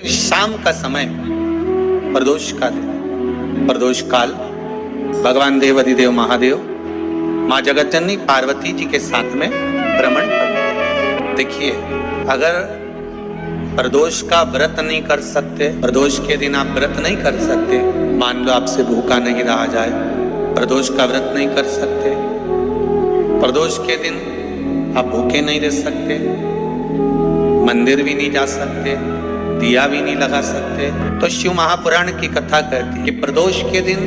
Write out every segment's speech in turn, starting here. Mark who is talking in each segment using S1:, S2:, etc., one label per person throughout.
S1: शाम का समय, प्रदोष का दिन, प्रदोष काल, भगवान देव अधिदेव महादेव माँ जगतजननी पार्वती जी के साथ में भ्रमण कर। देखिए, अगर प्रदोष का व्रत नहीं कर सकते, प्रदोष के दिन आप व्रत नहीं कर सकते, मान लो आपसे भूखा नहीं रहा जाए, प्रदोष का व्रत नहीं कर सकते, प्रदोष के दिन आप भूखे नहीं रह सकते, मंदिर भी नहीं जा सकते, दिया भी नहीं लगा सकते, तो शिव महापुराण की कथा कहती है कि प्रदोष के दिन,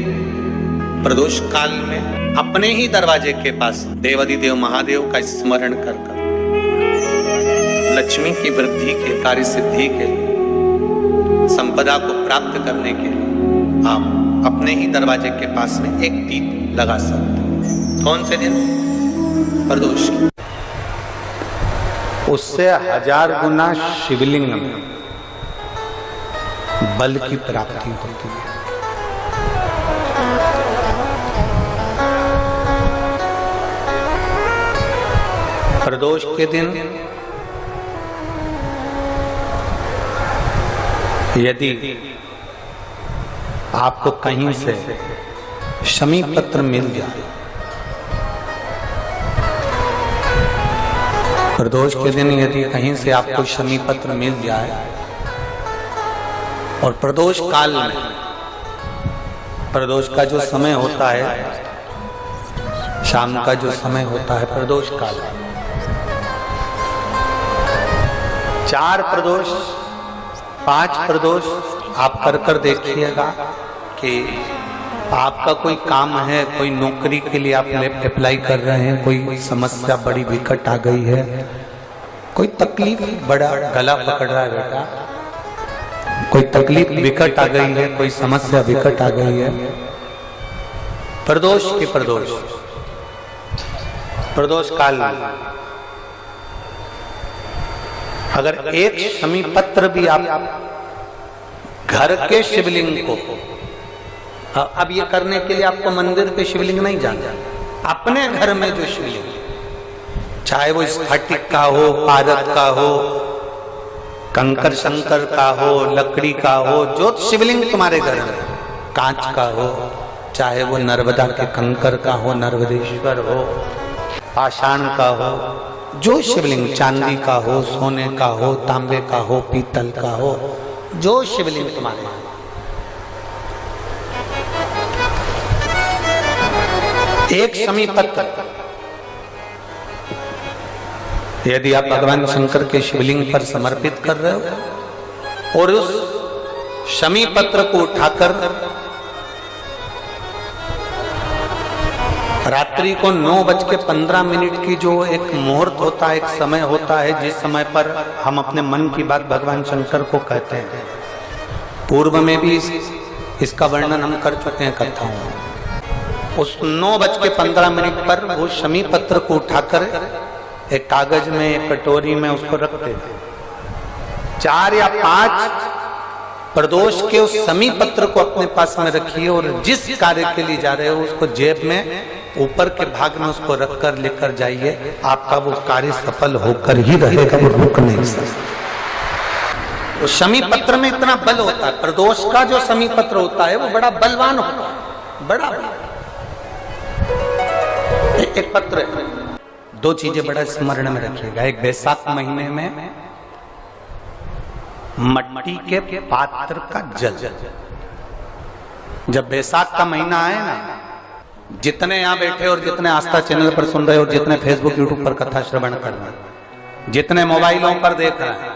S1: प्रदोष काल में अपने ही दरवाजे के पास देवाधिदेव महादेव का स्मरण कर लक्ष्मी की वृद्धि के, कार्य सिद्धि के, संपदा को प्राप्त करने के लिए आप अपने ही दरवाजे के पास में एक दीप लगा सकते हैं। कौन से दिन? प्रदोष।
S2: उससे 1000 गुना शिवलिंग में बल की प्राप्ति होती है। प्रदोष के दिन यदि आपको कहीं से शमी पत्र मिल जाए, प्रदोष के दिन यदि कहीं से आपको शमी पत्र मिल जाए और प्रदोष काल में, प्रदोष का जो समय होता है, शाम का जो समय होता है प्रदोष काल, 4 प्रदोष 5 प्रदोष आप कर देखिएगा कि आपका कोई काम है, कोई नौकरी के लिए आप अप्लाई कर रहे हैं, कोई समस्या बड़ी विकट आ गई है, कोई तकलीफ, बड़ा गला पकड़ रहा है बेटा, कोई तकलीफ विकट आ गई है, कोई समस्या विकट आ गई है, प्रदोष के प्रदोष काल में अगर एक शमी पत्र भी आप घर के शिवलिंग को, अब ये करने के लिए आपको मंदिर पे शिवलिंग नहीं जाना, अपने घर में जो शिवलिंग, चाहे वो स्फटिक का हो, पारद का हो, कंकर शंकर का हो, लकड़ी का हो, जो शिवलिंग तुम्हारे घर में, कांच का हो, चाहे वो नर्मदा के कंकर का हो, नर्मदेश्वर हो, पाषाण का हो, जो शिवलिंग, चांदी का हो, सोने का हो, तांबे का हो, पीतल का हो, जो शिवलिंग तुम्हारे, एक शमी पत्र यदि आप भगवान शंकर के शिवलिंग पर समर्पित कर रहे हो और उस शमी पत्र को उठाकर रात्रि को 9:15 की जो एक मुहूर्त होता है, एक समय होता है, जिस समय पर हम अपने मन की बात भगवान शंकर को कहते हैं, पूर्व में भी इसका वर्णन हम कर चुके हैं कथाओं में। उस 9:15 पर वो शमी पत्र को उठाकर एक कागज में, एक कटोरी में उसको रखते थे। 4 या 5 प्रदोष के उस शमी पत्र को अपने पास में रखिए और जिस कार्य के लिए जा रहे हो उसको जेब में ऊपर के भाग में उसको रखकर लेकर जाइए, आपका वो कार्य सफल होकर ही रहेगा, वो रुक नहीं सकता। उस शमी पत्र में इतना बल होता है, प्रदोष का जो शमी पत्र होता है वो बड़ा बलवान होता है, बड़ा एक पत्र है। 2 चीजें बड़ा स्मरण में रखिएगा। एक, बैसाख महीने में मट्टी के पात्र का जल, जब बैसाख का महीना आए ना, जितने यहाँ बैठे और जितने आस्था चैनल पर सुन रहे हो, जितने फेसबुक यूट्यूब पर कथा श्रवण कर रहे हैं, जितने मोबाइलों पर देख रहे हैं,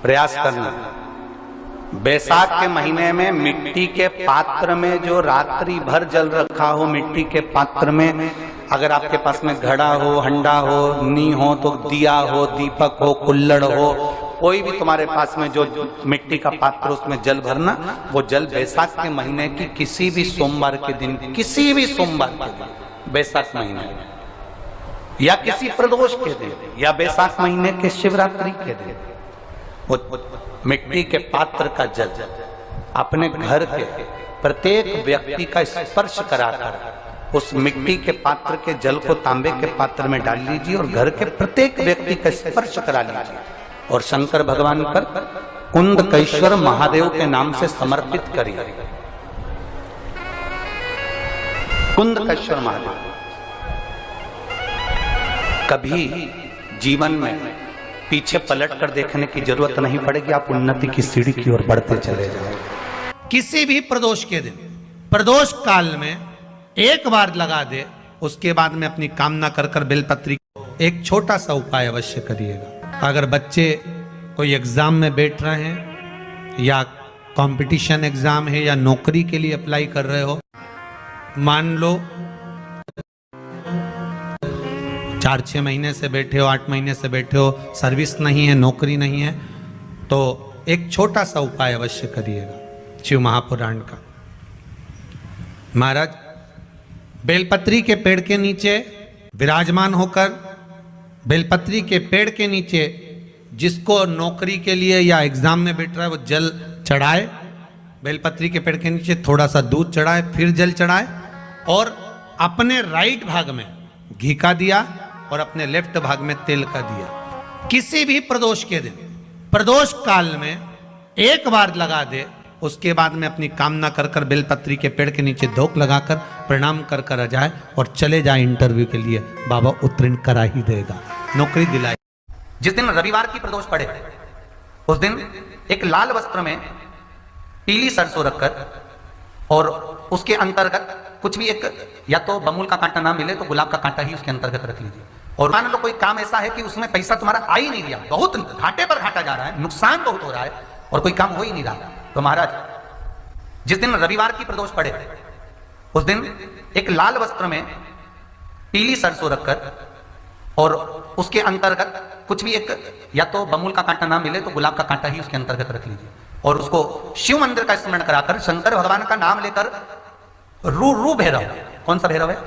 S2: प्रयास करना, बैसाख के महीने में मिट्टी के पात्र में जो रात्रि भर जल रखा हो, मिट्टी के पात्र में, अगर आपके पास में घड़ा हो, हंडा हो, नी हो, तो दिया हो, दीपक हो, कुल्लड़ हो, कोई भी तुम्हारे पास में जो मिट्टी का पात्र, उसमें जल भरना। वो जल बैसाख के महीने की किसी भी सोमवार के दिन, किसी भी सोमवार के दिन, बैसाख महीने में, या किसी प्रदोष के दिन, या बैसाख महीने के शिवरात्रि के दिन, वो मिट्टी के पात्र का जल अपने घर के प्रत्येक व्यक्ति का स्पर्श कराकर उस मिट्टी के पात्र के जल को तांबे के पात्र में डाल लीजिए और घर के प्रत्येक व्यक्ति का स्पर्श करा लीजिए और शंकर भगवान पर कुंदकेश्वर महादेव के नाम से समर्पित करिए। कुंदकेश्वर महादेव। कभी जीवन में पीछे पलट कर देखने की जरूरत नहीं पड़ेगी, आप उन्नति की सीढ़ी की ओर बढ़ते चले जाओगे।
S1: किसी भी प्रदोष के दिन, प्रदोष काल में एक बार लगा दे, उसके बाद में अपनी कामना कर कर बेलपत्री एक छोटा सा उपाय अवश्य करिएगा। अगर बच्चे कोई एग्जाम में बैठ रहे हैं या कंपटीशन एग्जाम है या नौकरी के लिए अप्लाई कर रहे हो, मान लो 4-6 महीने से बैठे हो, 8 महीने से बैठे हो, सर्विस नहीं है, नौकरी नहीं है, तो एक छोटा सा उपाय अवश्य करिएगा शिव महापुराण का। महाराज बेलपत्री के पेड़ के नीचे विराजमान होकर, बेलपत्री के पेड़ के नीचे जिसको नौकरी के लिए या एग्जाम में बैठ रहा है वो जल चढ़ाए, बेलपत्री के पेड़ के नीचे थोड़ा सा दूध चढ़ाए, फिर जल चढ़ाए और अपने राइट भाग में घी का दिया और अपने लेफ्ट भाग में तेल का दिया। किसी भी प्रदोष के दिन, प्रदोष काल में एक बार लगा दे, उसके बाद में अपनी कामना कर कर बेलपत्री के पेड़ के नीचे धोख लगाकर प्रणाम कर कर आ जाए और चले जाए इंटरव्यू के लिए, बाबा उत्तीर्ण करा ही देगा, नौकरी दिलाए।
S2: जिस दिन रविवार की प्रदोष पड़े उस दिन एक लाल वस्त्र में पीली सरसों रखकर और उसके अंतर्गत कुछ भी एक, या तो बमूल का कांटा ना मिले तो गुलाब का कांटा ही उसके अंतर्गत रख लीजिए। और मान लो कोई काम ऐसा है कि उसमें पैसा तुम्हारा आ ही नहीं रहा, बहुत घाटे पर घाटा जा रहा है, नुकसान बहुत हो रहा है और कोई काम हो ही नहीं रहा, तो महाराज जिस दिन रविवार की प्रदोष पड़े उस दिन एक लाल वस्त्र में पीली सरसों रखकर और उसके अंतर्गत कुछ भी एक, या तो बमूल का कांटा ना मिले तो गुलाब का कांटा ही उसके अंतर्गत रख लीजिए और उसको शिव मंदिर का स्मरण कराकर शंकर भगवान का नाम लेकर रू भैरव, कौन सा भैरव है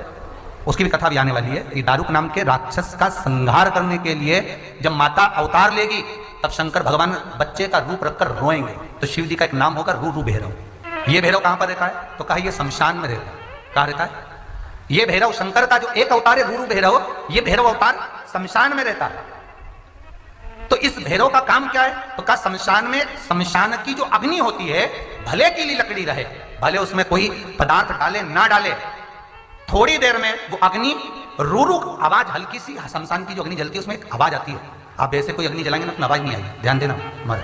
S2: उसकी भी कथा भी आने वाली है। ये दारुक नाम के राक्षस का संहार करने के लिए जब माता अवतार लेगी तब शंकर भगवान बच्चे का रूप रखकर रोएंगे, तो शिव जी का एक नाम होगा रू भैरव। ये भैरव कहां पर रहता है तो कहा ये शमशान में रहता है। कहां रहता है ये भैरव? शंकर का जो एक अवतार है रू भैरव, ये भैरव अवतार शमशान में रहता है। तो इस भैरव का काम क्या है तो कहा शमशान में, शमशान की जो अग्नि होती है भले की लकड़ी रहे, भले उसमें कोई पदार्थ डाले ना डाले, थोड़ी देर में वो अग्नि रू आवाज, हल्की सी शमशान की जो अग्नि जलती है उसमें एक आवाज आती है। आप ऐसे कोई अग्नि जलाएंगे ना तो आवाज नहीं आएगी, ध्यान देना। हमारे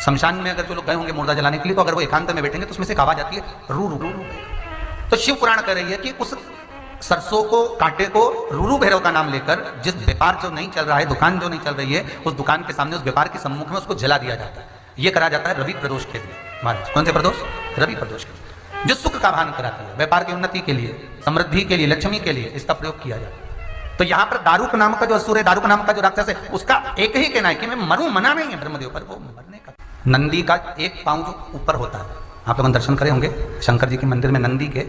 S2: शमशान में अगर जो लोग गए होंगे मुर्दा जलाने के लिए, तो अगर वो एकांत में बैठेंगे तो उसमें से एक आवाज आती है रू रू। तो शिव पुराण कह रही है कि उस सरसों को, कांटे को रू भैरव का नाम लेकर जिस व्यापार जो नहीं चल रहा है, दुकान जो नहीं चल रही है, उस दुकान के सामने, उस व्यापार के सम्मुख में उसको जला दिया जाता है। ये करा जाता है रवि प्रदोष के दिन। महाराज कौन से प्रदोष? रवि प्रदोष के दिन, जो सुख का भान कराती है, व्यापार की उन्नति के लिए, समृद्धि के लिए, लक्ष्मी के लिए इसका प्रयोग किया जाता है। तो यहाँ पर दारुक नाम का जो असुर है, दारुक नाम का जो राक्षस है, उसका एक ही कहना है कि मैं मरूं, मना नहीं है ब्रह्मदेव पर, वो मरने का। नंदी का एक पांव जो ऊपर होता है, आप लोग दर्शन करे होंगे शंकर जी के मंदिर में नंदी के,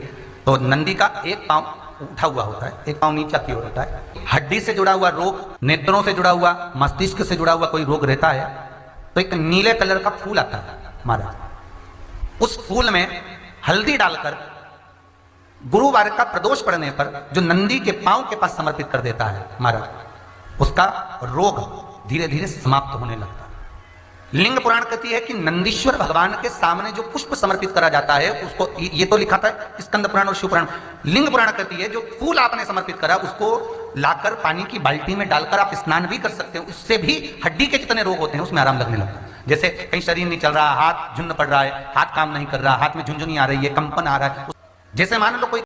S2: तो नंदी का एक पांव उठा हुआ होता है, एक पांव नीचा की ओर होता है। हड्डी से जुड़ा हुआ रोग, नेत्रों से जुड़ा हुआ, मस्तिष्क से जुड़ा हुआ कोई रोग रहता है तो एक नीले कलर का फूल आता है महाराज, उस फूल में हल्दी डालकर गुरुवार का प्रदोष पड़ने पर जो नंदी के पांव के पास समर्पित कर देता है महाराज, उसका रोग धीरे धीरे समाप्त होने लगता है। लिंग पुराण कहती है कि नंदीश्वर भगवान के सामने जो पुष्प समर्पित करा जाता है उसको, ये तो लिखा था स्कंद पुराण और शिव पुराण, लिंग पुराण कहती है जो फूल आपने समर्पित करा उसको लाकर पानी की बाल्टी में डालकर आप स्नान भी कर सकते हो, उससे भी हड्डी के जितने रोग होते हैं उसमें आराम लगने लगता है। जैसे कहीं शरीर नहीं चल रहा, हाथ झुन्न पड़ रहा है, हाथ काम नहीं कर रहा, हाथ में झुंझुनी आ रही है, कंपन आ रहा है, जैसे मान लो कोई